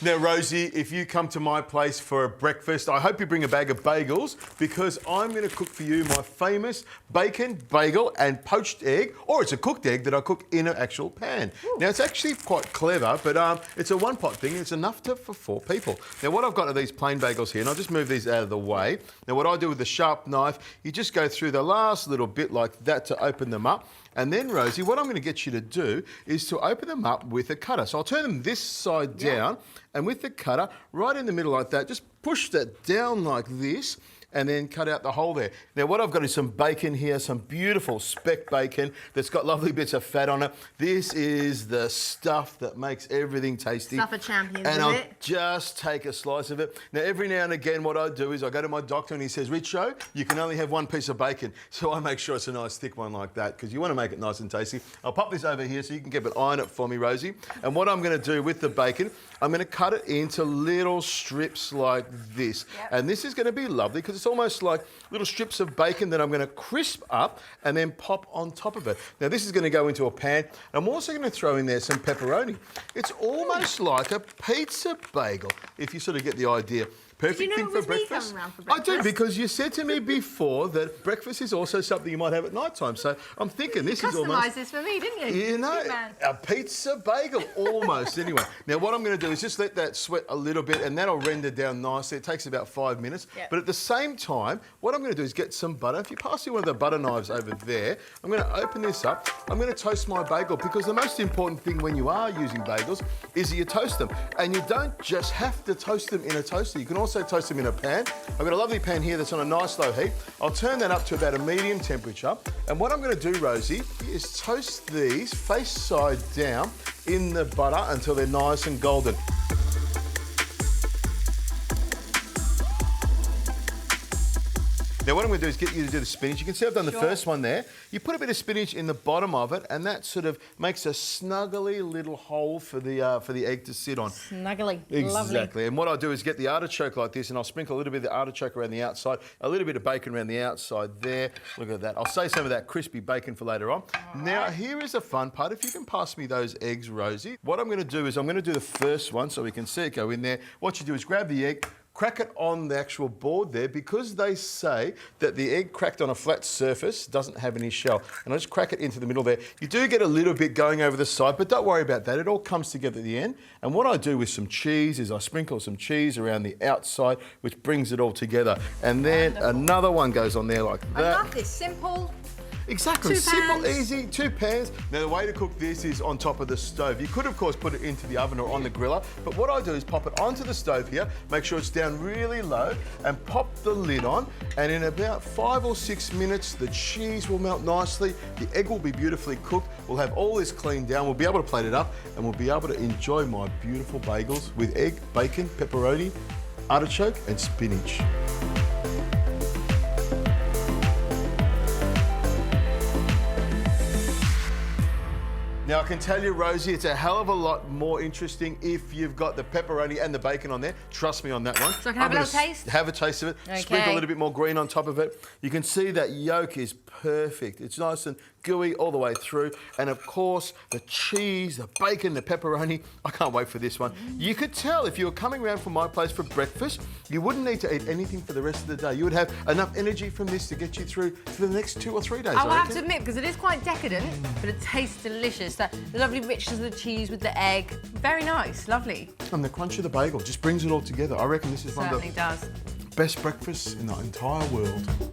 Now, Rosie, if you come to my place for a breakfast, I hope you bring a bag of bagels because I'm going to cook for you my famous bacon, bagel and poached egg, or it's a cooked egg that I cook in an actual pan. Ooh. Now, it's actually quite clever, but it's a one-pot thing. It's enough for 4 people. Now, what I've got are these plain bagels here, and I'll just move these out of the way. Now, what I do with the sharp knife, you just go through the last little bit like that to open them up. And then, Rosie, what I'm going to get you to do is to open them up with a cutter. So I'll turn them this side down, and with the cutter, right in the middle like that, just push that down like this, and then cut out the hole there. Now, what I've got is some bacon here, some beautiful speck bacon that's got lovely bits of fat on it. This is the stuff that makes everything tasty. Stuff for champions, and I'll just take a slice of it. Now, every now and again, what I do is I go to my doctor and he says, Richo, you can only have 1 piece of bacon. So I make sure it's a nice thick one like that because you want to make it nice and tasty. I'll pop this over here so you can get it, iron it for me, Rosie. And what I'm going to do with the bacon, I'm going to cut it into little strips like this. Yep. And this is going to be lovely because it's almost like little strips of bacon that I'm going to crisp up and then pop on top of it. Now, this is going to go into a pan. I'm also going to throw in there some pepperoni. It's almost like a pizza bagel, if you sort of get the idea. Perfect thing for breakfast. I do, because you said to me before that breakfast is also something you might have at night time. So I'm thinking this is almost... customised this for me, didn't you? You know, a pizza bagel, almost. Anyway, now what I'm going to do is just let that sweat a little bit and that'll render down nicely. It takes about 5 minutes. Yep. But at the same time, what I'm going to do is get some butter. If you pass me one of the butter knives over there, I'm going to open this up. I'm going to toast my bagel because the most important thing when you are using bagels is that you toast them. And you don't just have to toast them in a toaster. You can also toast them in a pan. I've got a lovely pan here that's on a nice low heat. I'll turn that up to about a medium temperature. And what I'm going to do, Rosie, is toast these face side down in the butter until they're nice and golden. Now, what I'm going to do is get you to do the spinach. You can see I've done the first one there. You put a bit of spinach in the bottom of it, and that sort of makes a snuggly little hole for the egg to sit on. Snuggly. Exactly. Lovely. And what I'll do is get the artichoke like this, and I'll sprinkle a little bit of the artichoke around the outside, a little bit of bacon around the outside there. Look at that. I'll save some of that crispy bacon for later on. Now, here is the fun part. If you can pass me those eggs, Rosie, what I'm going to do is I'm going to do the first one so we can see it go in there. What you do is grab the egg, crack it on the actual board there because they say that the egg cracked on a flat surface doesn't have any shell. And I just crack it into the middle there. You do get a little bit going over the side, but don't worry about that. It all comes together at the end. And what I do with some cheese is I sprinkle some cheese around the outside, which brings it all together. And then another one goes on there like that. I love this. Simple. Exactly, simple, easy, 2 pans. Now the way to cook this is on top of the stove. You could of course put it into the oven or on the griller, but what I do is pop it onto the stove here, make sure it's down really low and pop the lid on, and in about 5 or 6 minutes the cheese will melt nicely, the egg will be beautifully cooked, we'll have all this cleaned down, we'll be able to plate it up and we'll be able to enjoy my beautiful bagels with egg, bacon, pepperoni, artichoke and spinach. Now, I can tell you, Rosie, it's a hell of a lot more interesting if you've got the pepperoni and the bacon on there. Trust me on that one. So I can have a little taste? Have a taste of it. Okay. Sprinkle a little bit more green on top of it. You can see that yolk is perfect. It's nice and gooey all the way through. And of course, the cheese, the bacon, the pepperoni. I can't wait for this one. You could tell if you were coming around from my place for breakfast, you wouldn't need to eat anything for the rest of the day. You would have enough energy from this to get you through for the next 2 or 3 days. I will have to admit, because it is quite decadent, but it tastes delicious. The lovely richness of the cheese with the egg. Very nice, lovely. And the crunch of the bagel just brings it all together. I reckon this is one of the does. best breakfasts in the entire world.